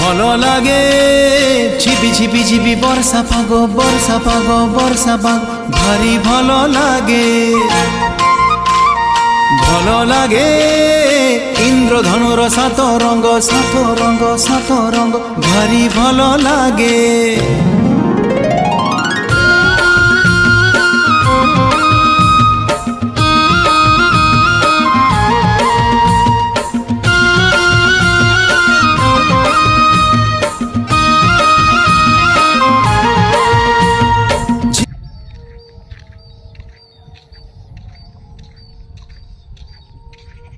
ভালো লাগে ঝিপি ঝিপি ঝিপি বর্ষা পাগ বর্ষা পাগ বর্ষা পাগ ভারী ভালো লাগে। ভালো লাগে ইন্দ্রধনুর সাত রঙ্গ সাত রঙ্গ সাত রঙ্গ ভারী ভালো লাগে।